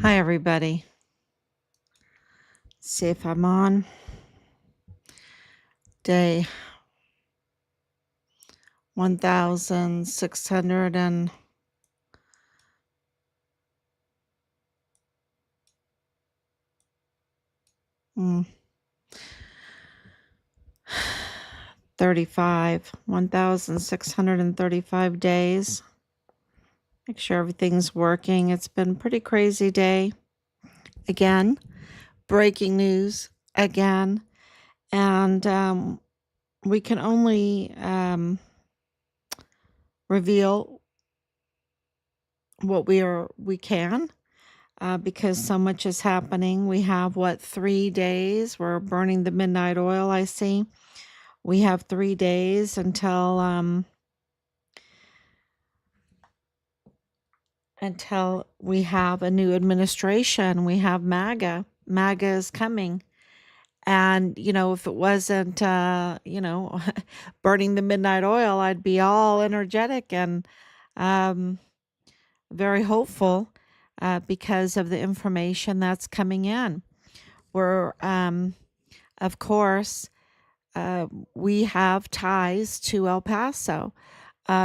Hi, everybody. See if I'm on. Day 1600 and 35, 1635 days. Make sure everything's working. It's been a pretty crazy day. Again, breaking news again. And we can only reveal what we can. Because so much is happening. We have 3 days? We're burning the midnight oil, I see. We have 3 days until we have a new administration. We have MAGA. MAGA is coming. And, if it wasn't, burning the midnight oil, I'd be all energetic and very hopeful because of the information that's coming in. We're, of course, we have ties to El Paso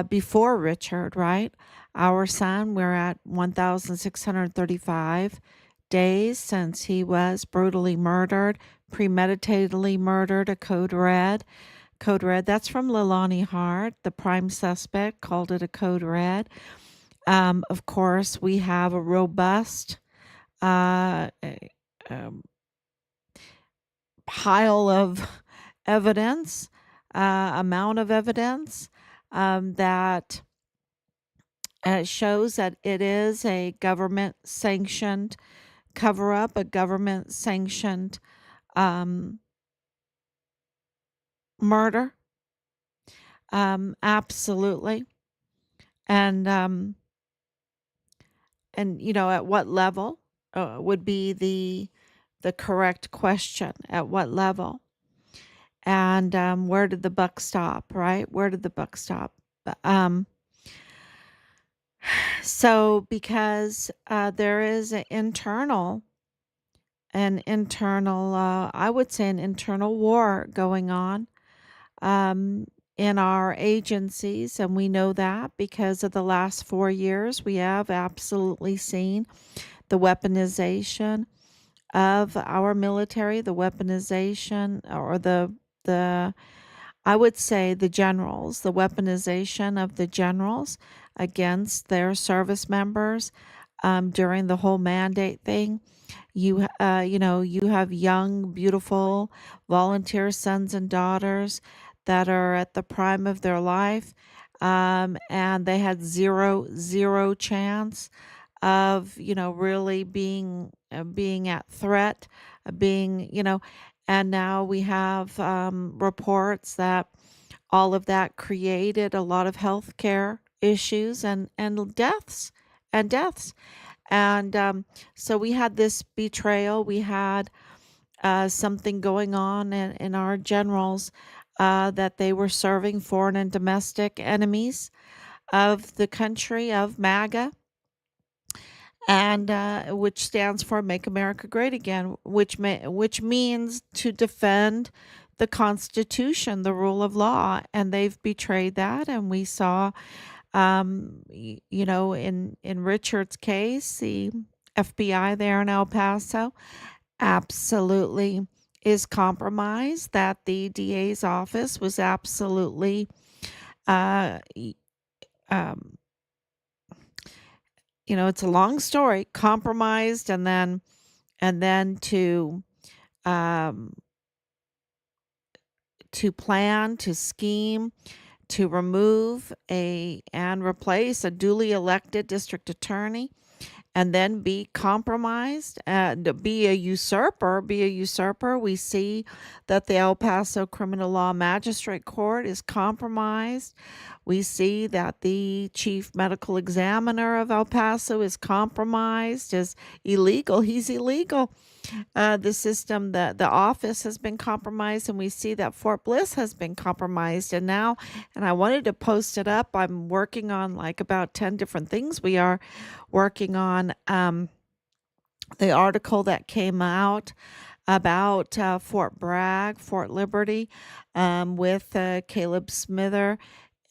before Richard, right? Our son, we're at 1,635 days since he was brutally murdered, premeditatedly murdered, a code red. Code red, that's from Leilani Hart. The prime suspect called it a code red. Of course, we have a robust pile of evidence, amount of evidence that shows that it is a government-sanctioned cover-up, a government-sanctioned murder. Absolutely. And at what level would be the correct question? At what level? And where did the buck stop, right? Where did the buck stop? So because there is an internal, I would say an internal war going on in our agencies, and we know that because of the last 4 years, we have absolutely seen the weaponization of our military, the weaponization or I would say the generals, the weaponization of the generals against their service members during the whole mandate thing. You have young, beautiful volunteer sons and daughters that are at the prime of their life, and they had zero chance of really being at threat, and now we have reports that all of that created a lot of healthcare issues and deaths and so we had this betrayal. We had something going on in our generals that they were serving foreign and domestic enemies of the country, of MAGA, and which stands for Make America Great Again, which means to defend the Constitution, the rule of law, and they've betrayed that. And we saw, in Richard's case, the FBI there in El Paso absolutely is compromised. That the DA's office was absolutely it's a long story, compromised, and then to plan, to scheme, to remove and replace a duly elected district attorney, and then be compromised and be a usurper. We see that the El Paso Criminal Law Magistrate Court is compromised. We see that the chief medical examiner of El Paso is compromised, is illegal. He's illegal. The system, the office has been compromised, and we see that Fort Bliss has been compromised. And I wanted to post it up. I'm working on like about 10 different things we are working on the article that came out about Fort Bragg, Fort Liberty, with Caleb Smither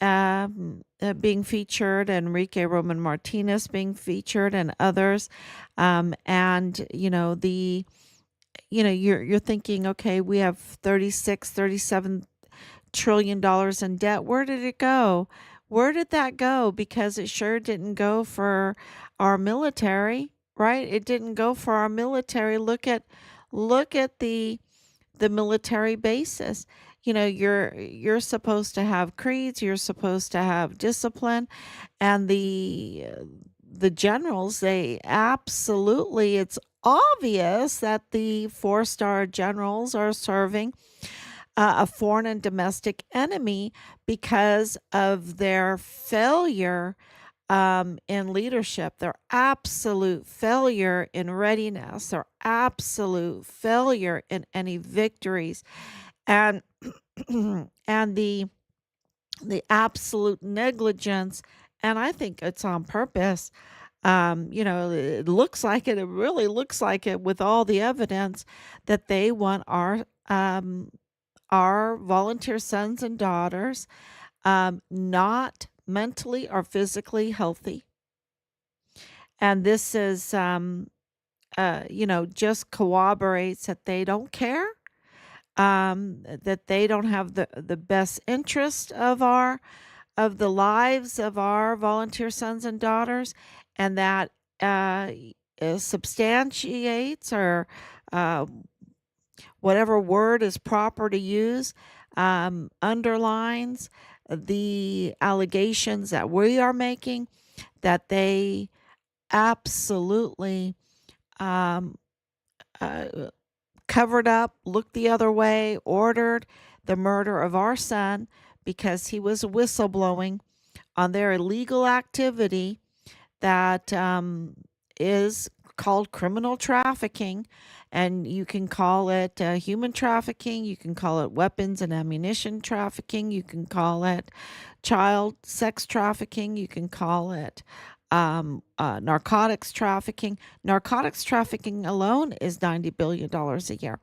being featured, Enrique Roman Martinez being featured, and others. And you're thinking, okay, we have 36, 37 trillion dollars in debt. Where did it go? Where did that go? Because it sure didn't go for our military, right? It didn't go for our military. Look at the military basis. You're supposed to have creeds, you're supposed to have discipline, and the generals, they absolutely, it's obvious that the four-star generals are serving a foreign and domestic enemy because of their failure in leadership, their absolute failure in readiness, their absolute failure in any victories, and and the absolute negligence. And I think it's on purpose. It looks like it. It really looks like it with all the evidence that they want our volunteer sons and daughters not mentally or physically healthy. And this is, just corroborates that they don't care, that they don't have the best interest of the lives of our volunteer sons and daughters, and that uh, substantiates or uh, whatever word is proper to use, underlines the allegations that we are making, that they absolutely um, uh, covered up, looked the other way, ordered the murder of our son because he was whistleblowing on their illegal activity that is called criminal trafficking. And you can call it human trafficking, you can call it weapons and ammunition trafficking, you can call it child sex trafficking, you can call it narcotics trafficking. Narcotics trafficking alone is $90 billion a year.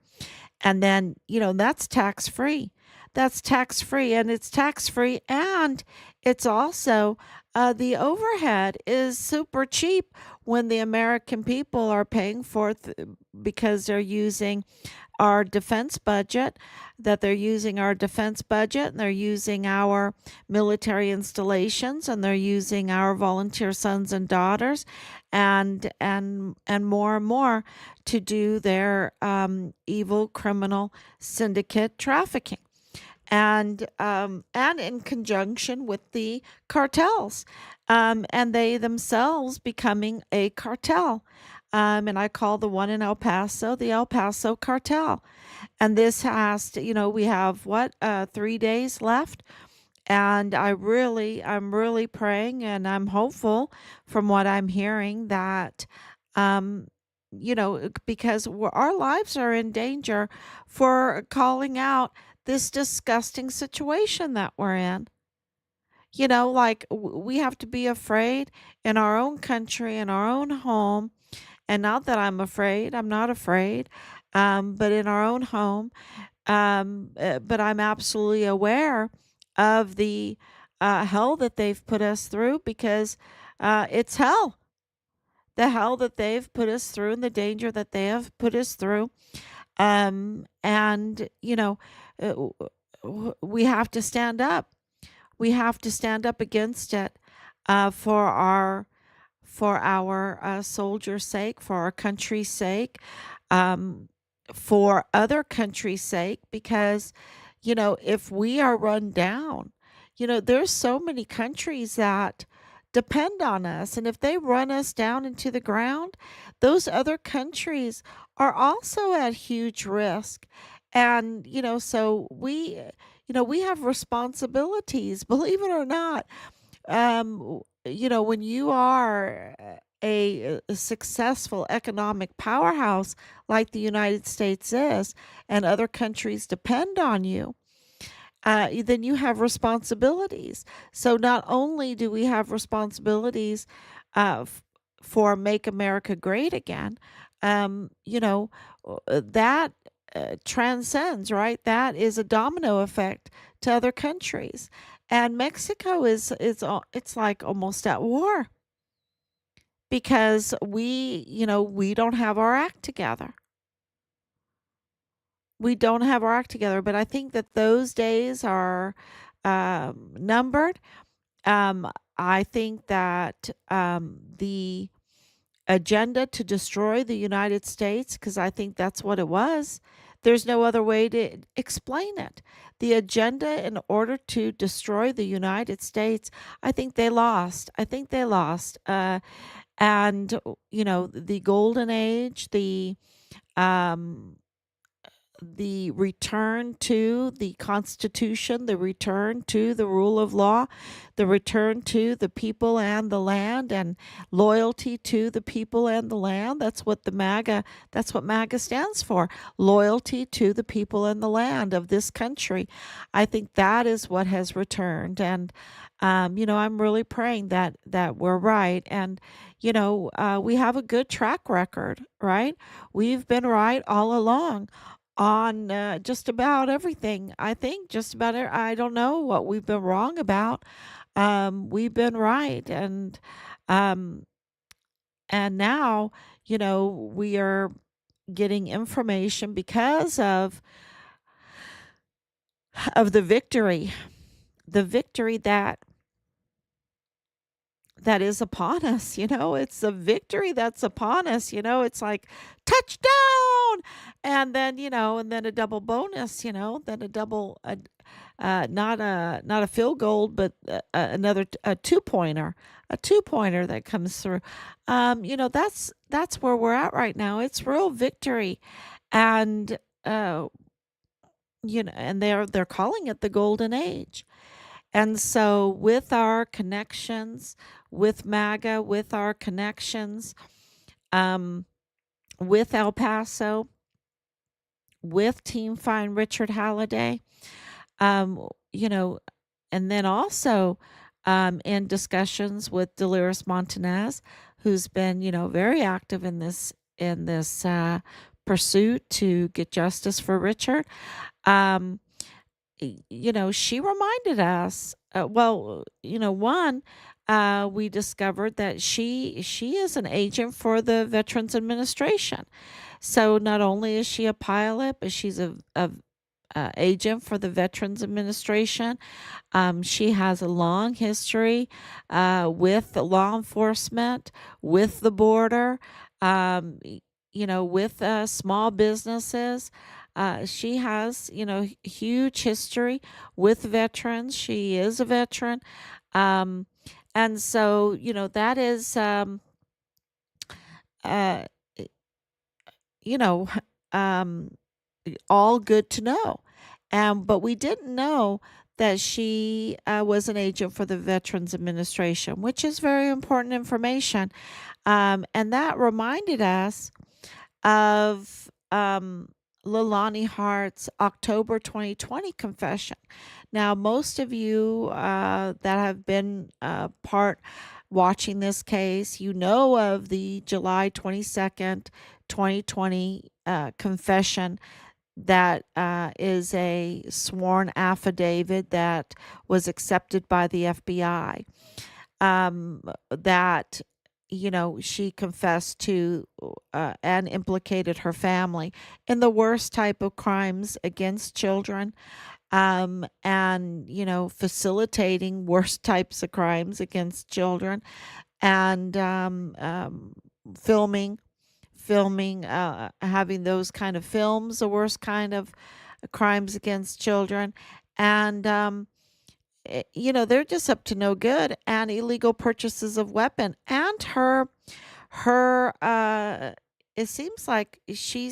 And then, that's tax free. That's tax free, and it's tax free, and it's also the overhead is super cheap when the American people are paying for it because they're using our defense budget, that they're using our defense budget, and they're using our military installations, and they're using our volunteer sons and daughters, and more to do their evil criminal syndicate trafficking, and in conjunction with the cartels, and they themselves becoming a cartel. And I call the one in El Paso the El Paso cartel. And this has to, we have what, 3 days left. And I'm really praying, and I'm hopeful from what I'm hearing that, um, because our lives are in danger for calling out this disgusting situation that we're in. Like we have to be afraid in our own country, in our own home. And not that I'm afraid, I'm not afraid, but in our own home. But I'm absolutely aware of the hell that they've put us through, because it's hell. The hell that they've put us through and the danger that they have put us through. And, we have to stand up. We have to stand up against it for our soldiers' sake, for our country's sake, um, for other countries' sake, because, if we are run down, there's so many countries that depend on us. And if they run us down into the ground, those other countries are also at huge risk. And, we have responsibilities, believe it or not. When you are a successful economic powerhouse like the United States is, and other countries depend on you, then you have responsibilities. So not only do we have responsibilities for Make America Great Again, you know, that transcends, right? That is a domino effect to other countries. And Mexico it's like almost at war because we don't have our act together. We don't have our act together, but I think that those days are numbered. Um, I think that the agenda to destroy the United States, because I think that's what it was. There's no other way to explain it. The agenda in order to destroy the United States, I think they lost. I think they lost. And, the golden age, um, the return to the Constitution, the return to the rule of law, the return to the people and the land, and loyalty to the people and the land. That's what MAGA stands for. Loyalty to the people and the land of this country. I think that is what has returned. And I'm really praying that we're right. And we have a good track record, right? We've been right all along on just about everything. I think just about I don't know what we've been wrong about. We've been right, um, and now we are getting information because of the victory that is upon us. It's a victory that's upon us. It's like touchdown, and then a double bonus. Then a double, not a field goal, but another a two pointer that comes through. That's where we're at right now. It's real victory, and and they're calling it the golden age. And so, with our connections, with MAGA, with our connections, um, with El Paso, with Team Fine Richard Halliday, um, you know, and then also in discussions with Delores Montanez, who's been, very active in this pursuit to get justice for Richard. Um, she reminded us, one, we discovered that she is an agent for the Veterans Administration. So not only is she a pilot, but she's a agent for the Veterans Administration. She has a long history with law enforcement, with the border, with small businesses. She has, huge history with veterans. She is a veteran. Um, and so, that is, uh, you know, um, all good to know. But we didn't know that she was an agent for the Veterans Administration, which is very important information. And that reminded us of Leilani Hart's October 2020 confession. Now, most of you that have been part watching this case, you know of the July 22nd, 2020 confession that is a sworn affidavit that was accepted by the FBI. That she confessed to and implicated her family in the worst type of crimes against children, and facilitating worst types of crimes against children, and filming having those kind of films, the worst kind of crimes against children. And they're just up to no good, and illegal purchases of weapon. And her it seems like she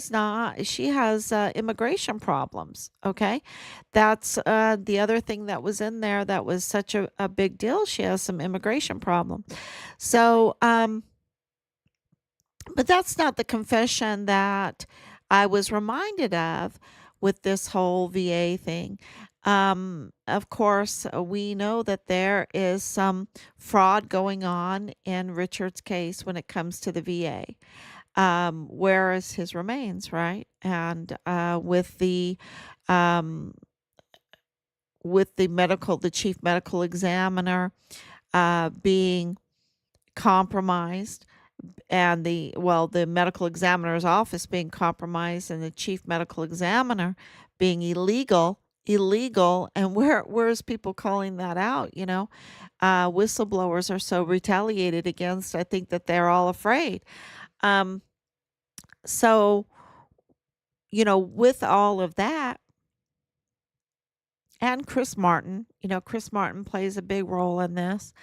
has immigration problems. Okay, that's the other thing that was in there that was such a big deal. She has some immigration problem. So but that's not the confession that I was reminded of with this whole VA thing. Of course, we know that there is some fraud going on in Richard's case when it comes to the VA. Where is his remains, right? And um, with the chief medical examiner being compromised, and the medical examiner's office being compromised, and the chief medical examiner being illegal, and where's people calling that out, whistleblowers are so retaliated against, I think that they're all afraid. um so with all of that, and Chris Martin plays a big role in this.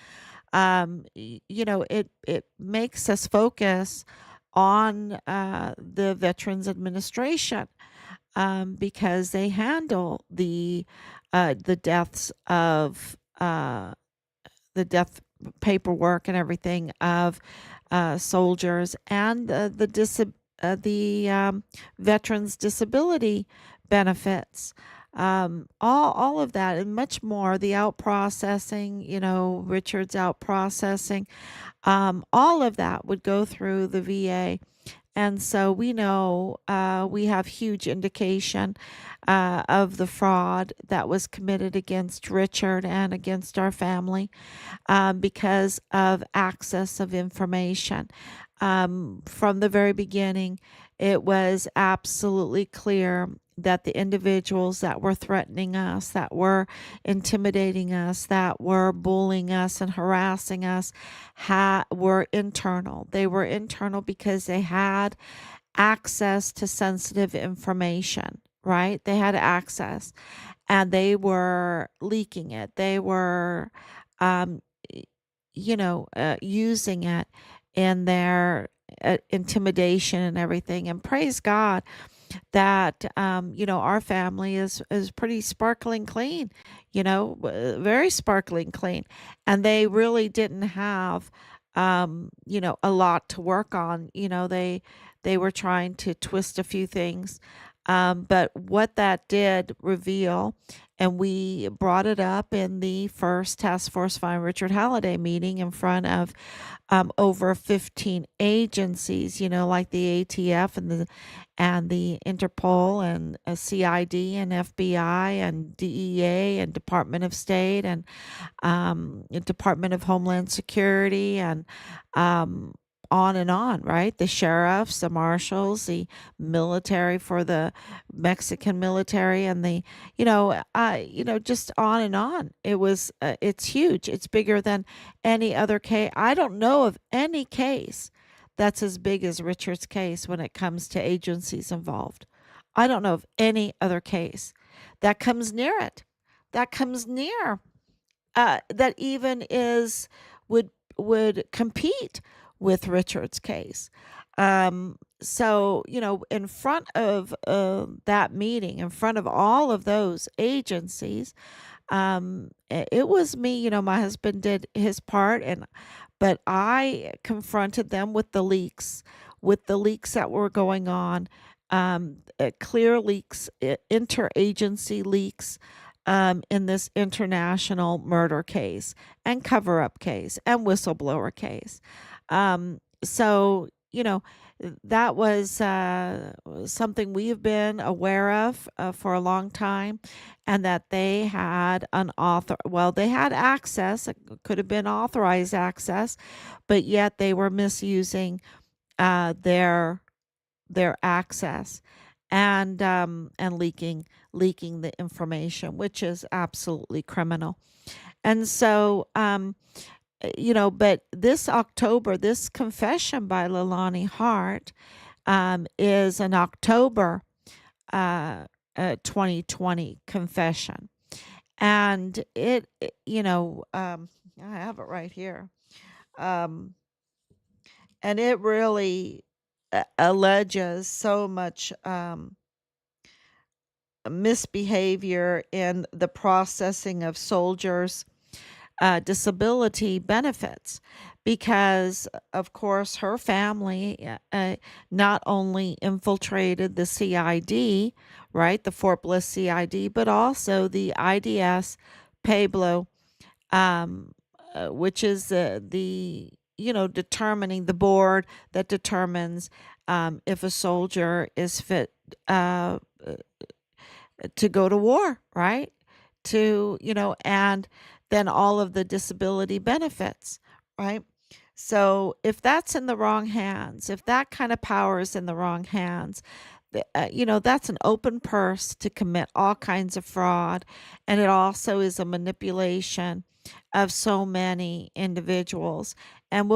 It makes us focus on the Veterans Administration, because they handle the deaths of the death paperwork and everything of soldiers, and the veterans disability benefits, all of that and much more. The out processing, Richard's out processing, all of that would go through the VA. And so we know we have huge indication of the fraud that was committed against Richard and against our family, because of access of information. From the very beginning, it was absolutely clear that the individuals that were threatening us, that were intimidating us, that were bullying us and harassing us, were internal. They were internal because they had access to sensitive information, right? They had access, and they were leaking it. They were, um, using it in their intimidation and everything. And praise God that our family is pretty sparkling clean, very sparkling clean, and they really didn't have a lot to work on. They were trying to twist a few things, but what that did reveal, and we brought it up in the first Task Force Find Richard Halliday meeting in front of over 15 agencies, like the ATF and the Interpol and CID and FBI and DEA and Department of State and Department of Homeland Security, and um, on and on, right? The sheriffs, the marshals, the military for the Mexican military, and just on and on. It's huge. It's bigger than any other case. I don't know of any case that's as big as Richard's case when it comes to agencies involved. I don't know of any other case that comes near it. That comes near that even is would compete with Richard's case. So in front of that meeting, in front of all of those agencies, it was me. My husband did his part, but I confronted them with the leaks that were going on, clear leaks, interagency leaks, in this international murder case and cover up case and whistleblower case. So, that was something we have been aware of for a long time, and that they had they had access. It could have been authorized access, but yet they were misusing their access, and leaking the information, which is absolutely criminal. And so, but this October, this confession by Leilani Hart, is an October 2020 confession. And I have it right here. Um, and it really alleges so much misbehavior in the processing of soldiers' disability benefits, because, of course, her family not only infiltrated the CID, right, the Fort Bliss CID, but also the IDS Pueblo, which is the determining the board that determines if a soldier is fit uh, to go to war, right? And then all of the disability benefits, right? So if that's in the wrong hands, if that kind of power is in the wrong hands, that's an open purse to commit all kinds of fraud. And it also is a manipulation of so many individuals. And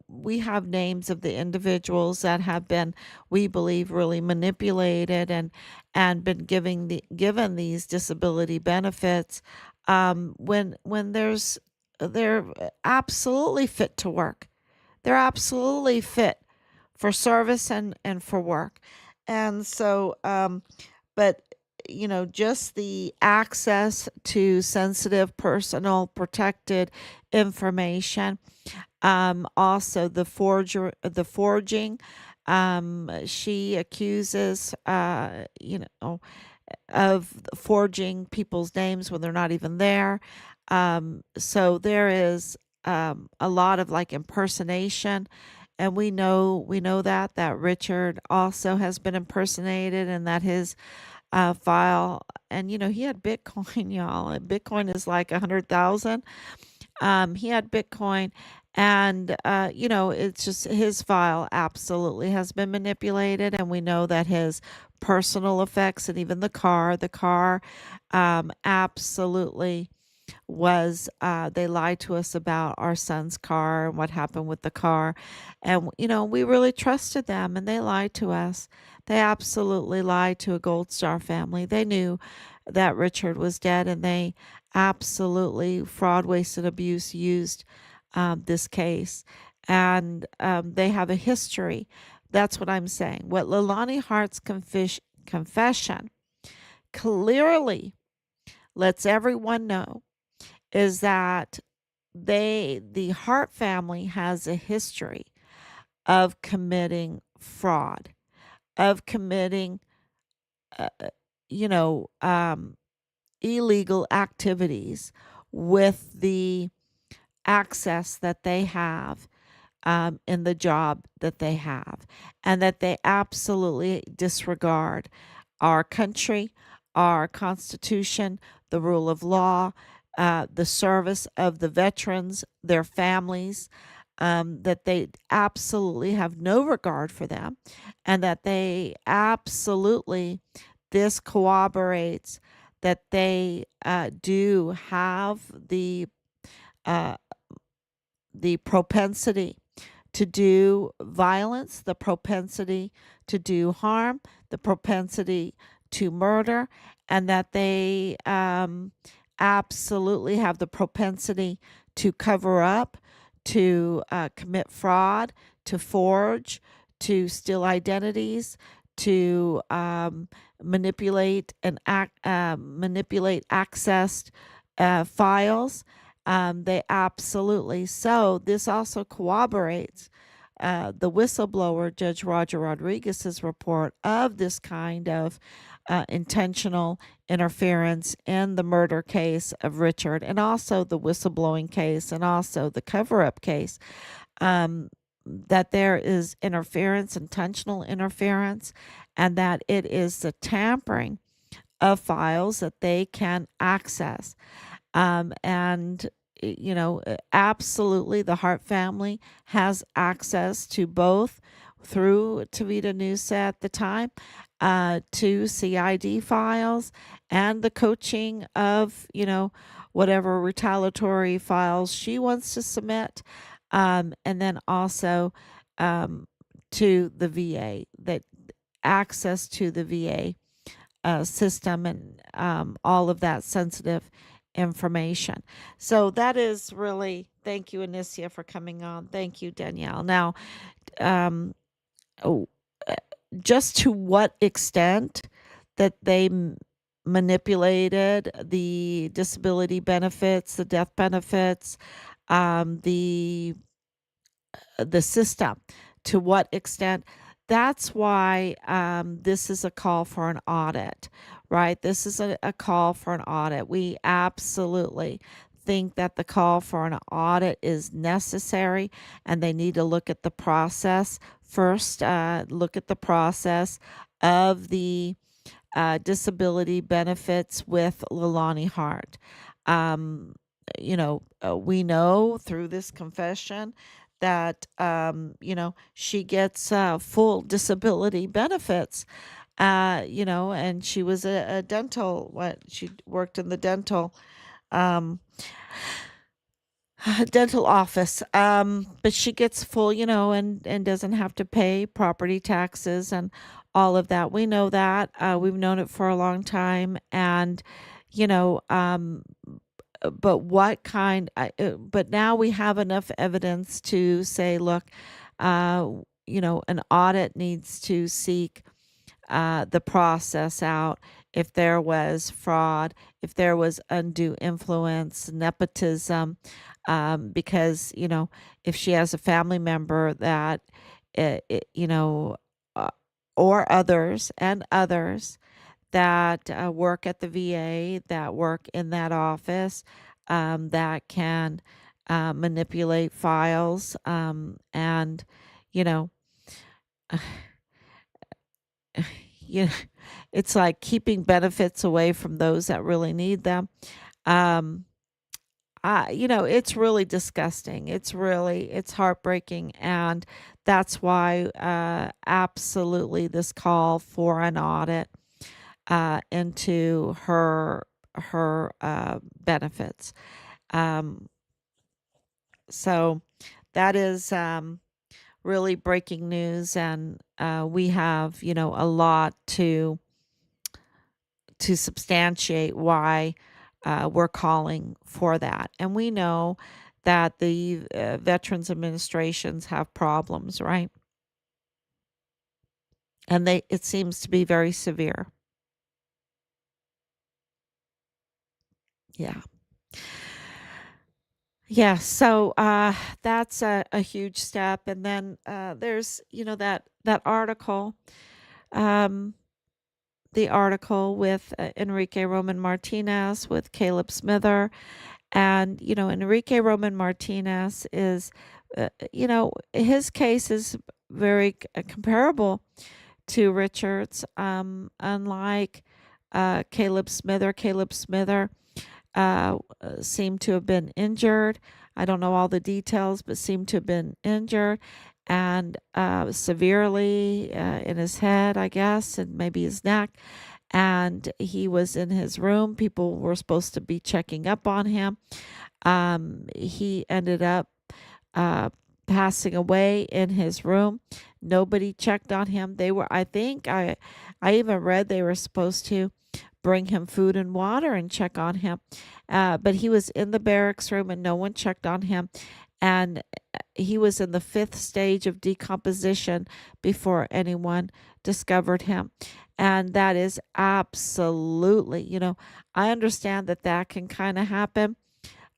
we have names of the individuals that have been, we believe, really manipulated and been given these disability benefits when they're absolutely fit to work. They're absolutely fit for service and for work. And so, but just the access to sensitive, personal, protected information. Also the forging. She accuses, of forging people's names when they're not even there. So there is a lot of like impersonation, and we know that Richard also has been impersonated, and that his file, and he had Bitcoin, y'all. And Bitcoin is like 100,000. He had Bitcoin, and it's just his file absolutely has been manipulated, and we know that his personal effects and even the car, absolutely was they lied to us about our son's car and what happened with the car. And we really trusted them, and they lied to us. They absolutely lied to a Gold Star family. They knew that Richard was dead, and they absolutely fraud, waste, and abuse used this case. And they have a history. That's what I'm saying. What Leilani Hart's confession clearly lets everyone know is that the Hart family has a history of committing fraud, of committing, uh, uh, you know, um, illegal activities with the access that they have in the job that they have, and that they absolutely disregard our country, our Constitution, the rule of law, the service of the veterans, their families, that they absolutely have no regard for them, and that they absolutely, this corroborates that they do have uh, the propensity to do violence, the propensity to do harm, the propensity to murder, and that they absolutely have the propensity to cover up, to commit fraud, to forge, to steal identities, to manipulate accessed files. They absolutely. So this also corroborates the whistleblower, Judge Roger Rodriguez's report of this kind of intentional interference in the murder case of Richard, and also the whistleblowing case, and also the cover-up case. That there is interference, intentional interference, and that it is the tampering of files that they can access. And absolutely, the Hart family has access to both through Tavita Nusa at the time, to CID files and the coaching of, whatever retaliatory files she wants to submit, and then also to the VA, that access to the VA system, and all of that sensitive information. So that is really, thank you, Anicia, for coming on. Thank you, Danielle. Now, um, oh, uh, just to what extent that they manipulated the disability benefits, the death benefits, the system, to what extent. That's why this is a call for an audit, right? This is a call for an audit. We absolutely think that the call for an audit is necessary, and they need to look at the process first. Look at the process of the disability benefits with Leilani Hart. Um, we know through this confession that, she gets full disability benefits. And she was a dental, she worked in the um, dental office. But she gets full, and doesn't have to pay property taxes and all of that. We know that. We've known it for a long time. And, you know, um, but but now we have enough evidence to say, look, uh, an audit needs to seek the process out if there was fraud, if there was undue influence, nepotism, because, if she has a family member that, it, uh, or others that work at the VA, that work in that office, that can manipulate files, and, you know, you know, it's like keeping benefits away from those that really need them. Um, it's really disgusting. It's heartbreaking. And that's why, absolutely this call for an audit, into her benefits. Um, so that is, really breaking news. And, we have, a lot to substantiate why, we're calling for that. And we know that the veterans administrations have problems, right? And it seems to be very severe. Yeah. Yeah. So that's a huge step. And then there's, that article, um, the article with Enrique Roman Martinez, with Caleb Smither. And, Enrique Roman Martinez is, his case is very comparable to Richard's. Unlike Caleb Smither seemed to have been injured. I don't know all the details, but seemed to have been injured and severely in his head, I guess, and maybe his neck. And he was in his room. People were supposed to be checking up on him. He ended up uh, passing away in his room. Nobody checked on him. I think, I even read they were supposed to bring him food and water and check on him. But he was in the barracks room and no one checked on him. And he was in the 5th stage of decomposition before anyone discovered him. And that is absolutely, I understand that can kind of happen,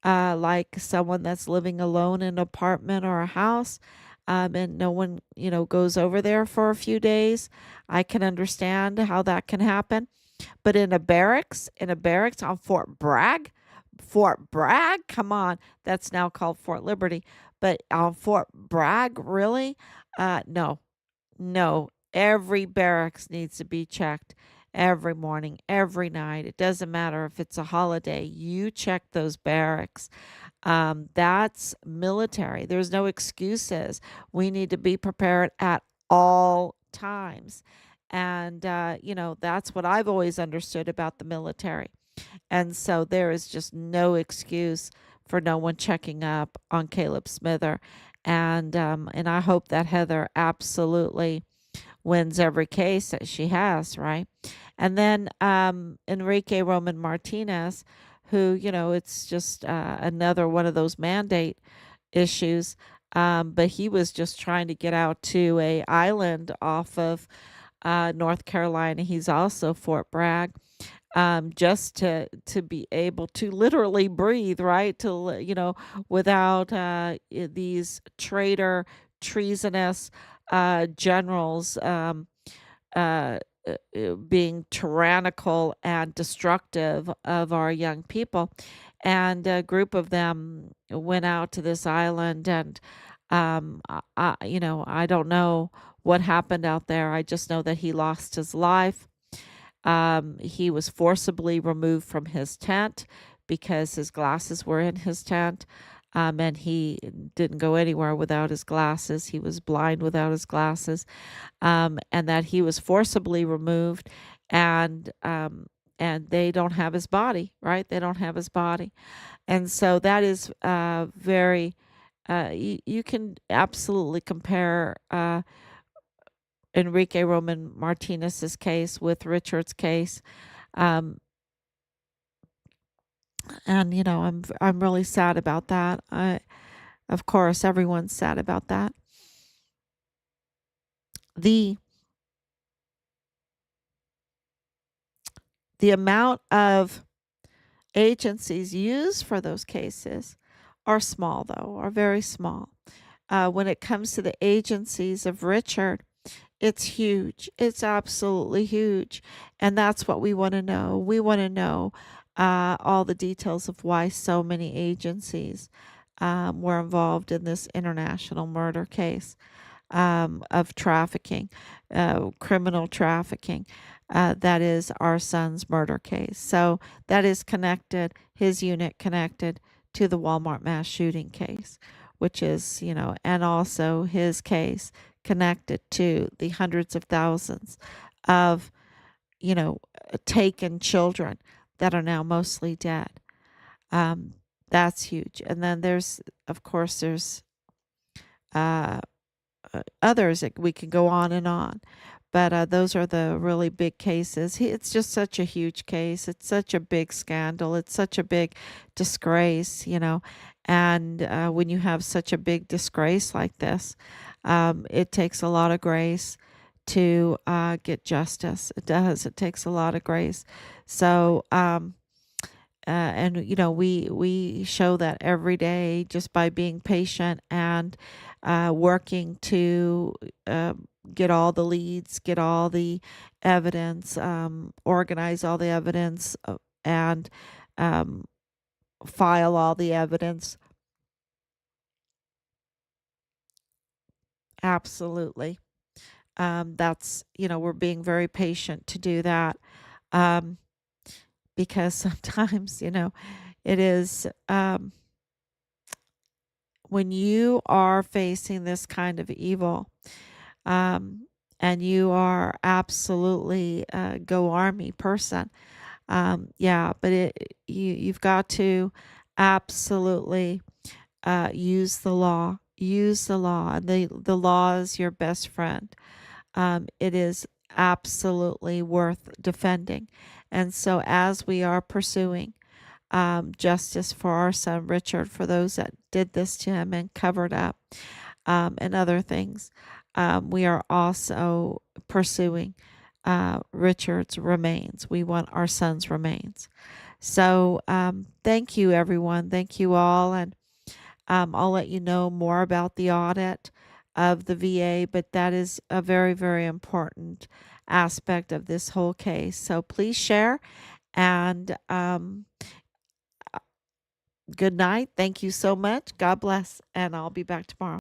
like someone that's living alone in an apartment or a house, and no one, goes over there for a few days. I can understand how that can happen. But in a barracks on Fort Bragg, come on, that's now called Fort Liberty. But on Fort Bragg, really? No, no. Every barracks needs to be checked every morning, every night. It doesn't matter if it's a holiday, you check those barracks. That's military. There's no excuses. We need to be prepared at all times. And, that's what I've always understood about the military. And so there is just no excuse for no one checking up on Caleb Smither. And I hope that Heather absolutely wins every case that she has, right? And then Enrique Roman Martinez, who, it's just another one of those mandate issues. But he was just trying to get out to a island off of North Carolina. He's also Fort Bragg, just to be able to literally breathe, right? Without these treasonous generals, uh, being tyrannical and destructive of our young people. and a group of them went out to this island, and I don't know what happened out there. I just know that he lost his life. He was forcibly removed from his tent because his glasses were in his tent. And he didn't go anywhere without his glasses. He was blind without his glasses. And that he was forcibly removed, and they don't have his body, right? They don't have his body. And so that is very, you can absolutely compare Enrique Roman Martinez's case with Richard's case. Um, and I'm really sad about that. Of course, everyone's sad about that. The amount of agencies used for those cases are small, though, are very small. When it comes to the agencies of Richard, it's huge. It's absolutely huge. And that's what we want to know. We want to know all the details of why so many agencies were involved in this international murder case of trafficking, criminal trafficking. That is our son's murder case. So that is connected, his unit connected to the Walmart mass shooting case, which is, and also his case connected to the hundreds of thousands of, taken children that are now mostly dead. That's huge. And then of course, there's uh, others that we can go on and on. But those are the really big cases. It's just such a huge case. It's such a big scandal. It's such a big disgrace, And when you have such a big disgrace like this, it takes a lot of grace to get justice. It does. It takes a lot of grace. So, and we show that every day just by being patient and working to get all the leads, get all the evidence, organize all the evidence, and um, file all the evidence. Absolutely. That's, we're being very patient to do that, um, because sometimes, it is, when you are facing this kind of evil, um, and you are absolutely a go army person. Yeah, but you've got to absolutely use the law. Use the law. The law is your best friend. It is absolutely worth defending. And so as we are pursuing justice for our son Richard, for those that did this to him and covered up, and other things, we are also pursuing Richard's remains. We want our son's remains. So thank you, everyone. Thank you all. And I'll let you know more about the audit of the VA, but that is a very, very important aspect of this whole case. So please share, and good night. Thank you so much. God bless. And I'll be back tomorrow.